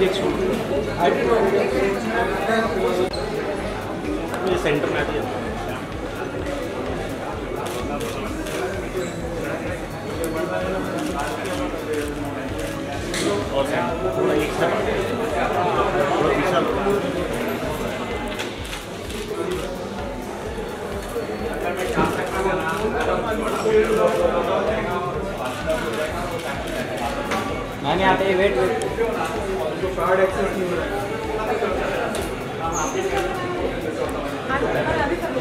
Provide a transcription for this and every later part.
में एक suit centre में आती है और थोड़ा एक स्टेप मैंने आते ही वेट कार्ड एक्सेस नहीं हो रहा है।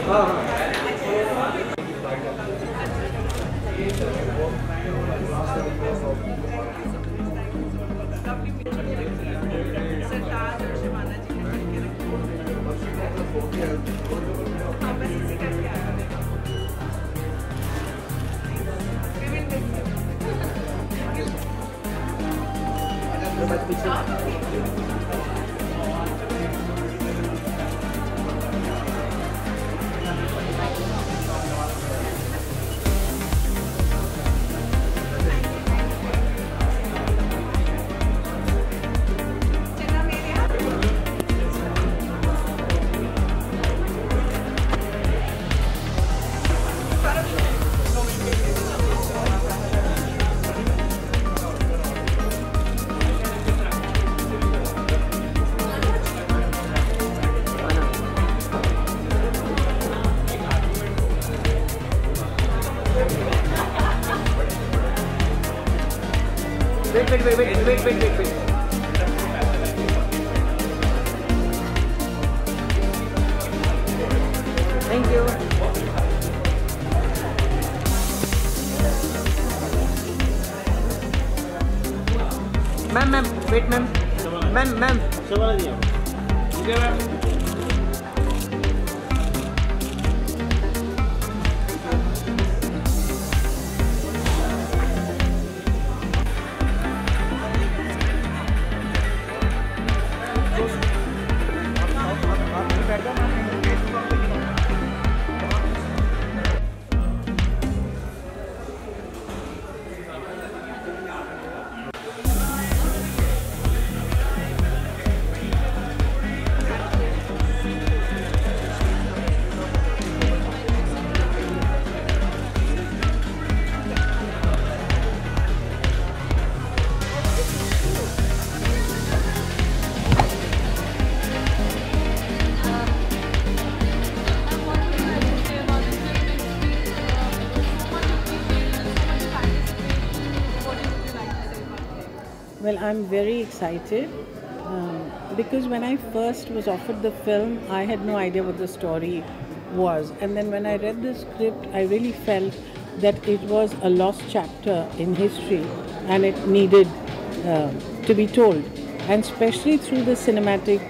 हाँ wait. Thank you. Ma'am, wait, ma'am. Ma'am. Well, I'm very excited because when I first was offered the film, I had no idea what the story was. And then when I read the script, I really felt that it was a lost chapter in history and it needed to be told, and especially through the cinematic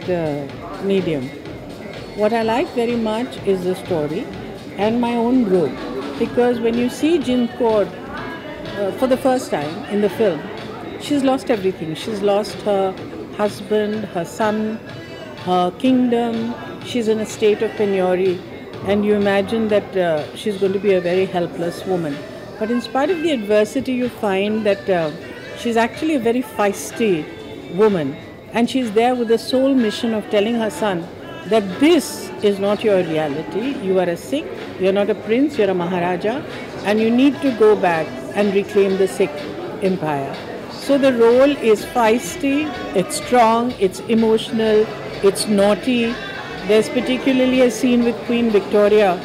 medium. What I like very much is the story and my own growth, because when you see Jin Kaur for the first time in the film, she's lost everything. She's lost her husband, her son, her kingdom. She's in a state of penury, and you imagine that she's going to be a very helpless woman. But in spite of the adversity, you find that she's actually a very feisty woman, and she's there with the sole mission of telling her son that this is not your reality. You are a Sikh, you're not a prince, you're a Maharaja, and you need to go back and reclaim the Sikh empire. So the role is feisty, it's strong, it's emotional, it's naughty. There's particularly a scene with Queen Victoria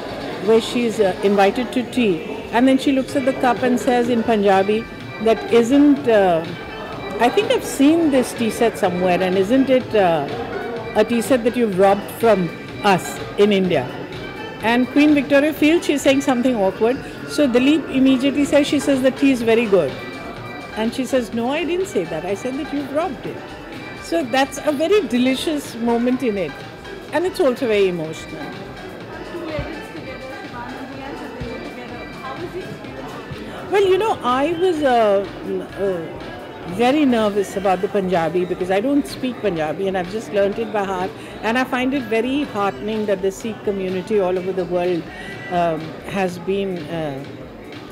where she's invited to tea, and then she looks at the cup and says in Punjabi that isn't, I think I've seen this tea set somewhere, and isn't it a tea set that you've robbed from us in India? And Queen Victoria feels she's saying something awkward, so Dilip immediately says, she says the tea is very good. And she says, no, I didn't say that. I said that you've robbed it. So that's a very delicious moment in it. And it's also very emotional. Two edits together, Shivanandi and Satyadev together. How was it? Well, you know, I was very nervous about the Punjabi because I don't speak Punjabi and I've just learnt it by heart. And I find it very heartening that the Sikh community all over the world has been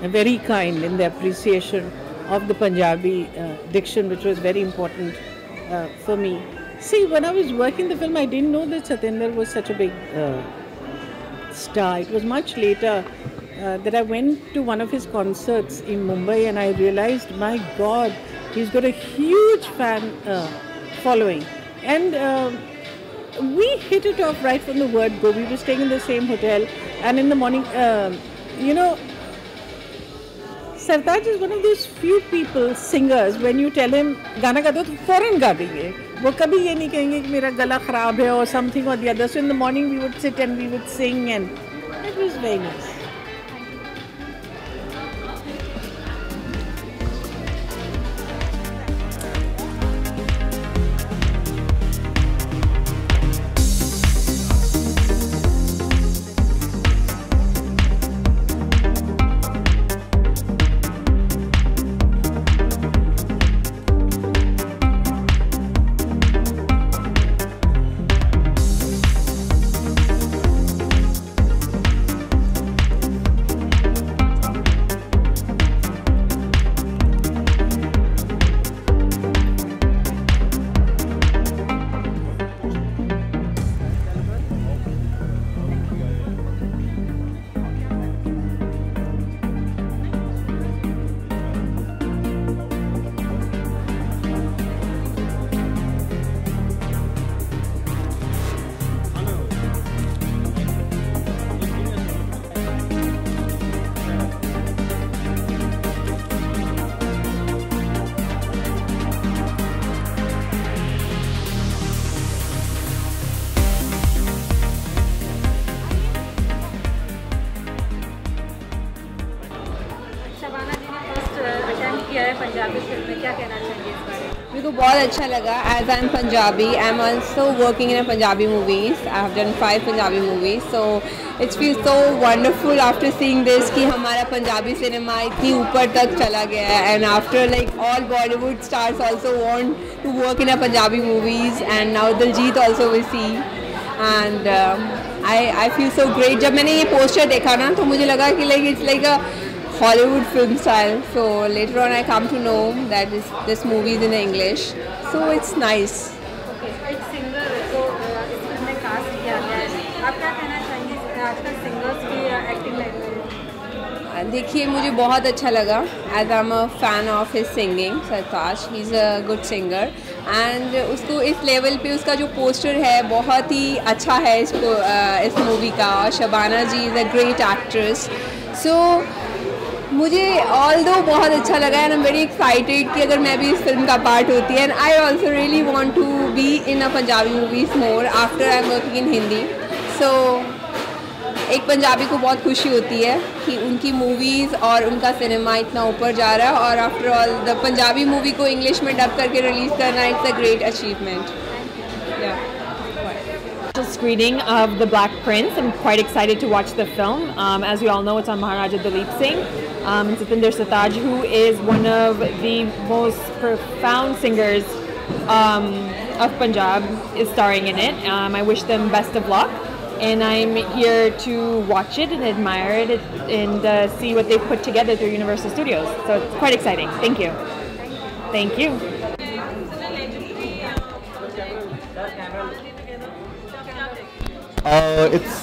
very kind in their appreciation of the Punjabi diction, which was very important for me. See, when I was working the film, I didn't know that Satinder was such a big star. It was much later that I went to one of his concerts in Mumbai, and I realized, my God, he's got a huge fan following. And we hit it off right from the word go. We were staying in the same hotel, and in the morning, Sartaaj is one of those few people, singers, when you tell him गाना गा दो तो फौरन गा देंगे. वो कभी ये नहीं कहेंगे कि मेरा गला खराब है or something or the other. So in the morning we would sit and we would sing, and it was very nice. Punjabi film में क्या कहना चाहेंगे इस बारे में? मेरे को बहुत अच्छा लगा. As I am Punjabi, I am also working in Punjabi movies. I have done 5 Punjabi movies. So it's feel so wonderful after seeing this कि हमारा पंजाबी सिनेमा इतनी ऊपर तक चला गया है. And after like all Bollywood stars also want to work in Punjabi movies, and now Diljit also we see. And I feel so great. जब मैंने ये पोस्टर देखा ना तो मुझे लगा कि like it's like a Hollywood film style. So later on I come to know that this movie is in English. So it's nice. Okay, एक सिंगर को इस फिल्म में कास्ट किया गया है. आप क्या कहना चाहेंगे आजकल सिंगर्स की एक्टिंग लाइन में? देखिए, मुझे बहुत अच्छा लगा. As I am a fan of his singing. Sartaj, he is a good singer, and उसको इस लेवल पे उसका जो पोस्टर है बहुत ही अच्छा है इसको इस मूवी का. शबाना जी इज़ अ ग्रेट एक्ट्रेस. सो मुझे ऑल दो बहुत अच्छा लगा, and I am very excited कि अगर मैं भी इस फिल्म का पार्ट होती है. And I also really want to be in a Punjabi movies more after I am working in Hindi. So एक पंजाबी को बहुत खुशी होती है कि उनकी मूवीज़ और उनका सिनेमा इतना ऊपर जा रहा है, और after all the Punjabi movie को इंग्लिश में डब करके रिलीज़ करना, it's a great achievement. Screening of The Black Prince. I'm quite excited to watch the film. As you all know, it's on Maharaja Dalip Singh. And Satinder Sartaaj, who is one of the most profound singers of Punjab, is starring in it. I wish them best of luck. And I'm here to watch it and admire it and see what they've put together through Universal Studios. So it's quite exciting. Thank you. Thank you.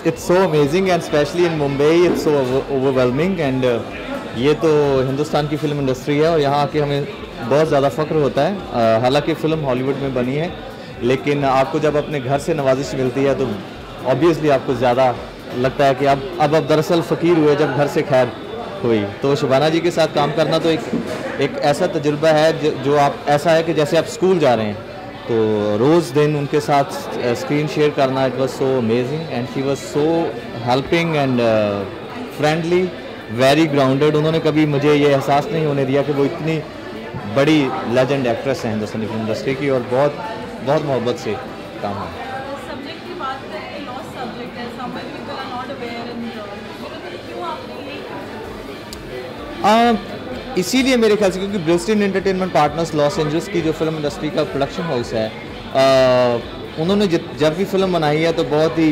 It's so amazing, and especially in Mumbai it's so overwhelming. And ये तो हिंदुस्तान की film industry है और यहाँ आके हमें बहुत ज़्यादा फ़ख्र होता है. हालांकि फ़िल्म हॉलीवुड में बनी है, लेकिन आपको जब अपने घर से नवाजिश मिलती है तो ऑब्वियसली आपको ज़्यादा लगता है कि अब दरअसल फ़कीर हुए जब घर से खैर हुई. तो शबाना जी के साथ काम करना तो एक ऐसा तजुर्बा है जो आप ऐसा है कि जैसे आप स्कूल जा रहे हैं. तो रोज़ दिन उनके साथ स्क्रीन शेयर करना, it was so amazing, and she was so helping and friendly, very grounded. उन्होंने कभी मुझे ये एहसास नहीं होने दिया कि वो इतनी बड़ी लेजेंड एक्ट्रेस हैं हिंदुस्तानी फिल्म इंडस्ट्री की, और बहुत बहुत मोहब्बत से काम है. सब्जेक्ट की बात करें, लॉस्ट सब्जेक्ट है, some people are not aware इन क्यों आपने इसीलिए मेरे ख्याल से, क्योंकि Briston entertainment partners Los Angeles की जो फिल्म इंडस्ट्री का प्रोडक्शन हाउस है, उन्होंने जब भी फिल्म बनाई है तो बहुत ही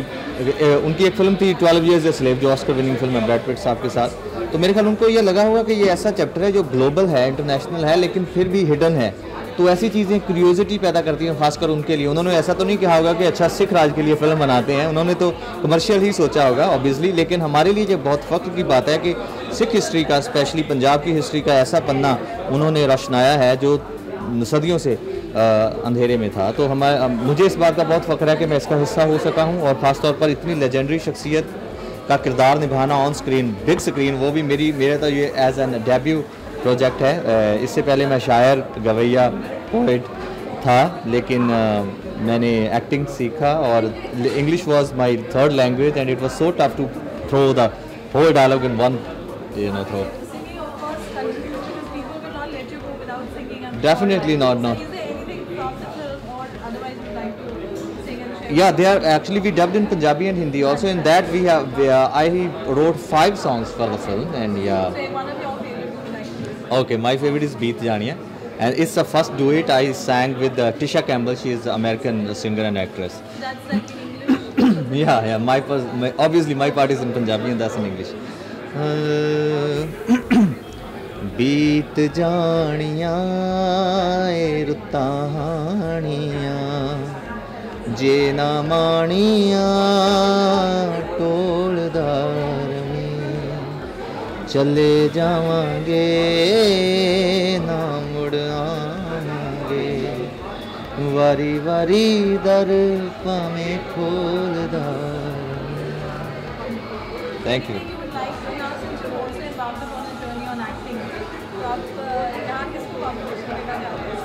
उनकी एक फिल्म थी 12 Years a Slave, जो ऑस्कर विनिंग फिल्म है ब्रैड पिट साहब के साथ. तो मेरे ख्याल उनको ये लगा होगा कि ये ऐसा चैप्टर है जो ग्लोबल है, इंटरनेशनल है, लेकिन फिर भी हिडन है. तो ऐसी चीज़ें क्यूरियोसिटी पैदा करती हैं, खासकर उनके लिए। उन्होंने ऐसा तो नहीं कहा होगा कि अच्छा सिख राज के लिए फ़िल्म बनाते हैं, उन्होंने तो कमर्शियल ही सोचा होगा ऑब्वियसली। लेकिन हमारे लिए ये बहुत फ़ख्र की बात है कि सिख हिस्ट्री का, स्पेशली पंजाब की हिस्ट्री का ऐसा पन्ना उन्होंने रोशनाया है जो सदियों से अंधेरे में था। तो मुझे इस बात का बहुत फ़ख्र है कि मैं इसका हिस्सा हो सका हूँ, और ख़ास तौर पर इतनी लेजेंडरी शख्सियत का किरदार निभाना ऑन स्क्रीन, बिग स्क्रीन, वो भी मेरा तो ये एज एन डेब्यू प्रोजेक्ट है। इससे पहले मैं शायर, गवैया, पोइट था, लेकिन मैंने एक्टिंग सीखा और English was my third language and it was so tough to throw the whole dialogue in one throw. Definitely not. Yeah, they are actually, we dubbed in Punjabi and Hindi also. In that we have I wrote 5 songs for the film, and yeah. Okay, my favorite is Beat Janiya, and it's the first duet I sang with Tisha Campbell. She is an American singer and actress. That's like in English. Yeah. Obviously my part is in Punjabi and that's in English. बीत जानिया रुतानिया जे ना मानिया टोलदार में चले जावांगे ना मुड़ आवांगे वारी वारी दर पावे खोलदार। Thank you.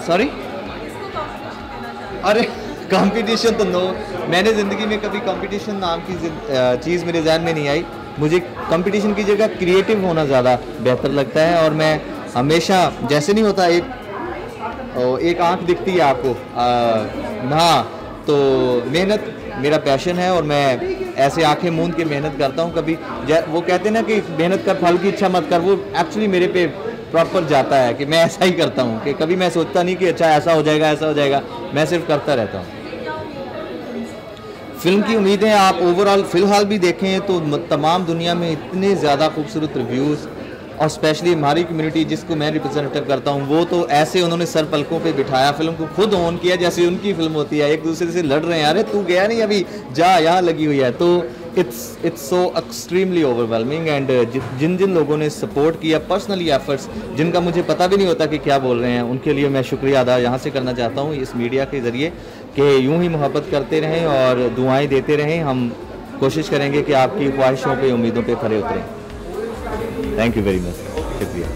सॉरी, अरे कंपटीशन तो नो, मैंने ज़िंदगी में कभी कंपटीशन नाम की चीज़ मेरे जहन में नहीं आई। मुझे कंपटीशन की जगह क्रिएटिव होना ज़्यादा बेहतर लगता है, और मैं हमेशा, जैसे नहीं होता एक आँख दिखती है आपको हाँ, तो मेहनत मेरा पैशन है और मैं ऐसे आंखें मूंद के मेहनत करता हूँ। कभी वो कहते हैं ना कि मेहनत कर फल की इच्छा मत कर, वो एक्चुअली मेरे पे प्रॉपर जाता है कि मैं ऐसा ही करता हूँ कि कभी मैं सोचता नहीं कि अच्छा ऐसा हो जाएगा, मैं सिर्फ करता रहता हूँ। फिल्म की उम्मीदें आप ओवरऑल फ़िलहाल भी देखें तो तमाम दुनिया में इतने ज़्यादा खूबसूरत रिव्यूज़, और स्पेशली हमारी कम्युनिटी जिसको मैं रिप्रेजेंटेटिव करता हूँ, वो तो ऐसे उन्होंने सर पलकों पे बिठाया, फिल्म को खुद ऑन किया जैसे उनकी फिल्म होती है, एक दूसरे से लड़ रहे हैं, अरे तू गया नहीं अभी जा, यहाँ लगी हुई है। तो it's so extremely overwhelming, and जिन लोगों ने सपोर्ट किया, पर्सनली एफर्ट्स जिनका मुझे पता भी नहीं होता कि क्या बोल रहे हैं, उनके लिए मैं शुक्रिया अदा यहाँ से करना चाहता हूँ इस मीडिया के ज़रिए कि यूँ ही मोहब्बत करते रहें और दुआएँ देते रहें। हम कोशिश करेंगे कि आपकी ख्वाहिशों पे, उम्मीदों पे खरे उतरें। थैंक यू वेरी मच, शुक्रिया।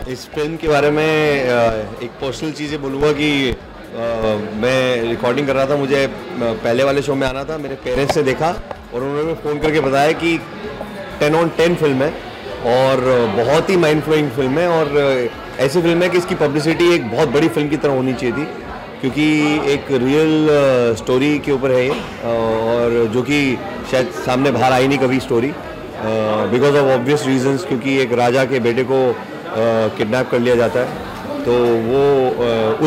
इस फिल्म के बारे में एक पर्सनल चीज़ें बोलूँगा कि मैं रिकॉर्डिंग कर रहा था, मुझे पहले वाले शो में आना था, मेरे पेरेंट्स ने देखा और उन्होंने फ़ोन करके बताया कि 10 on 10 फिल्म है और बहुत ही माइंड ब्लोइंग फिल्म है, और ऐसी फिल्म है कि इसकी पब्लिसिटी एक बहुत बड़ी फिल्म की तरह होनी चाहिए थी, क्योंकि एक रियल स्टोरी के ऊपर है ये, और जो कि शायद सामने बाहर आई नहीं कभी story, because of obvious reasons, क्योंकि एक राजा के बेटे को किडनैप कर लिया जाता है, तो वो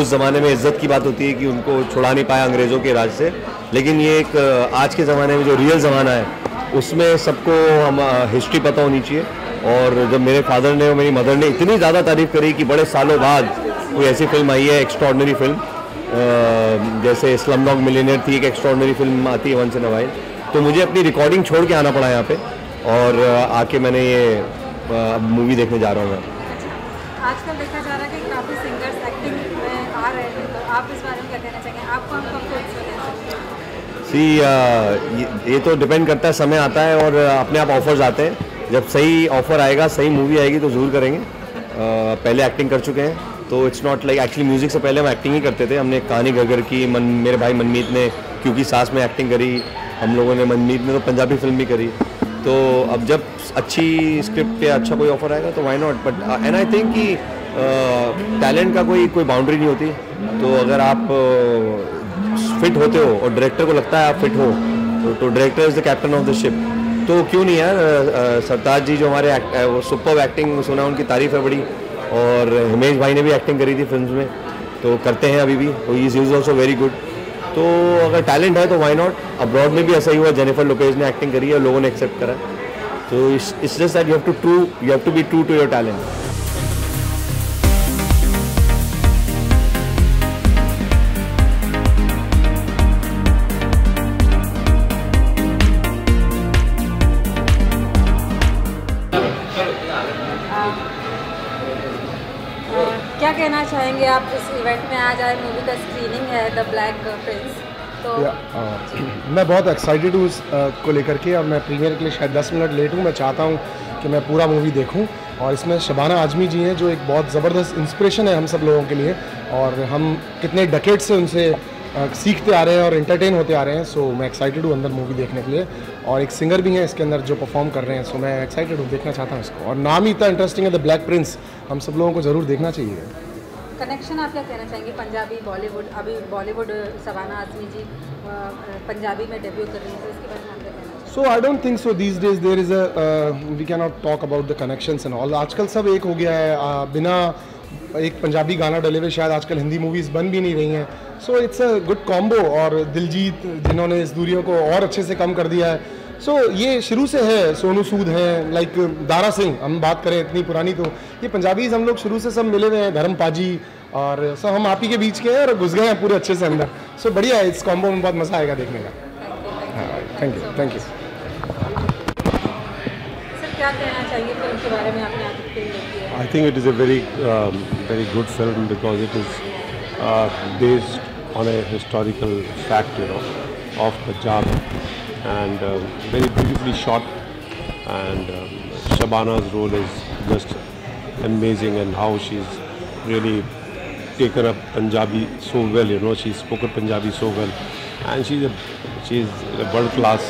उस ज़माने में इज़्ज़त की बात होती है कि उनको छुड़ा नहीं पाया अंग्रेज़ों के राज से। लेकिन ये एक आज के ज़माने में जो रियल ज़माना है उसमें सबको हम हिस्ट्री पता होनी चाहिए। और जब मेरे फादर ने और मेरी मदर ने इतनी ज़्यादा तारीफ़ करी कि बड़े सालों बाद कोई ऐसी फिल्म आई है, एक्स्ट्रॉर्डनरी फिल्म, जैसे स्लमडॉग मिलियनेयर थी, एक एक्स्ट्रॉर्डनरी फिल्म आती है वंस इन अ वाइल, तो मुझे अपनी रिकॉर्डिंग छोड़ के आना पड़ा यहाँ पे, और आके मैंने ये मूवी देखने जा रहा हूँ मैं। आजकल देखा जा रहा है कि काफ़ी सिंगर्स एक्टिंग में आ रहे हैं, तो आप इस बारे में क्या कहना चाहेंगे? आपको हम कब ये तो डिपेंड करता है, समय आता है और अपने आप ऑफर्स आते हैं, जब सही ऑफ़र आएगा, सही मूवी आएगी तो ज़रूर करेंगे। पहले एक्टिंग कर चुके हैं, तो it's not like, actually music से पहले हम एक्टिंग ही करते थे। हमने कहानी घर की, मेरे भाई मनमीत ने क्योंकि सास में एक्टिंग करी, हम लोगों ने, मनमीत ने तो पंजाबी फिल्म भी करी। तो अब जब अच्छी स्क्रिप्ट या अच्छा कोई ऑफर आएगा तो why not, but and I think कि टैलेंट का कोई बाउंड्री नहीं होती। तो अगर आप फिट होते हो और डायरेक्टर को लगता है आप फिट हो तो director is the captain of the ship. तो क्यों नहीं यार, सरताज जी जो हमारे वो सुपर एक्टिंग, सुना उनकी तारीफ़ है बड़ी, और हिमेश भाई ने भी एक्टिंग करी थी फिल्म में, तो करते हैं अभी भी, तो he is also very good. तो अगर टैलेंट है तो व्हाई नॉट। अब्रॉड में भी ऐसा ही हुआ, जेनिफर लोपेज ने एक्टिंग करी है, लोगों ने एक्सेप्ट करा। तो it's just that you have to be true to your talent. क्या कहना चाहेंगे आप इस इवेंट में? आज मूवी का स्क्रीनिंग है द ब्लैक प्रिंस, तो मैं बहुत एक्साइटेड हूँ को लेकर के, और मैं प्रीमियर के लिए शायद 10 मिनट लेट हूँ। मैं चाहता हूँ कि मैं पूरा मूवी देखूँ, और इसमें शबाना आजमी जी हैं जो एक बहुत ज़बरदस्त इंस्पिरेशन है हम सब लोगों के लिए, और हम कितने डेकेड से उनसे सीखते आ रहे हैं और एंटरटेन होते आ रहे हैं। सो मैं एक्साइटेड हूँ अंदर मूवी देखने के लिए, और एक सिंगर भी हैं इसके अंदर जो परफॉर्म कर रहे हैं। सो मैं एक्साइटेड हूँ, देखना चाहता हूँ इसको, और नाम ही इतना इंटरेस्टिंग है द ब्लैक प्रिंस, हम सब लोगों को ज़रूर देखना चाहिए। कनेक्शन आप क्या कहना चाहेंगे पंजाबी बॉलीवुड? अभी बॉलीवुड शबाना आजमी जी पंजाबी में डेब्यू कर रही है, इसके बारे में आप क्या कहना चाहेंगे? So I don't think so these days there is we can not talk about the connections and all. आजकल सब एक हो गया है, बिना एक पंजाबी गाना डले हुए शायद आजकल हिंदी मूवीज़ बन भी नहीं रही हैं। So it's a good combo, और दिलजीत जिन्होंने इस दूरियों को और अच्छे से कम कर दिया है। सो ये शुरू से है, सोनू सूद हैं, लाइक दारा सिंह, हम बात करें इतनी पुरानी, तो ये पंजाबीज़ हम लोग शुरू से सब मिले हुए हैं, धर्म पाजी, और सब हम आप ही के बीच के हैं और घुस गए हैं पूरे अच्छे से अंदर। सो बढ़िया है, इस कॉम्बो में बहुत मज़ा आएगा देखने का। Thank you, thank you. Sir क्या कहना चाहिए फिल्म के बारे में? आपने आज फिल्म देखी है? I think it is a very good film because it is based on a historical fact, of Punjab, and very beautifully shot. And Shabana's role is just amazing, and how she's really taken up Punjabi so well. She's spoken Punjabi so well, and she's a world-class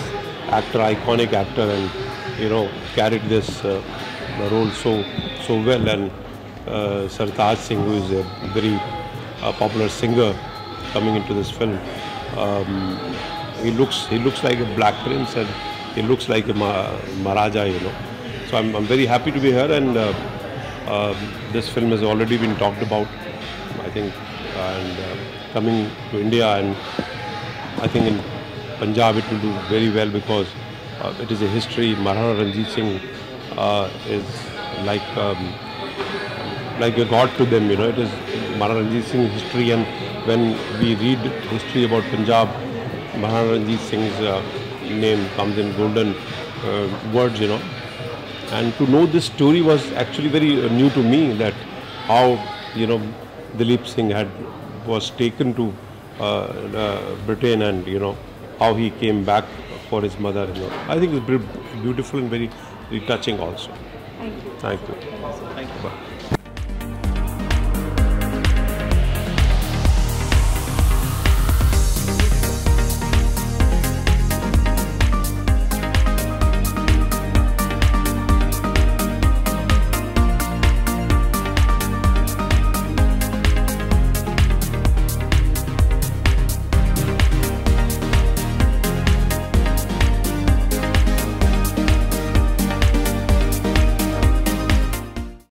actor, iconic actor, and carried this role so well. And Sartaaj Singh, who is a very popular singer coming into this film, he looks like a black prince, and he looks like a Maharaja, So I'm very happy to be here, and this film has already been talked about, I think, and coming to India, and I think in Punjab it will do very well because it is a history. Maharaja Ranjit Singh is like a god to them, It is Maharaja Ranjit Singh's history, and when we read history about Punjab, Maharaja Ranjit Singh's name comes in golden words, And to know this story was actually very new to me, that how Dalip Singh was taken to Britain, and how he came back for his mother. I think it's beautiful and very touching also. Thank you. Thank you. Thank you.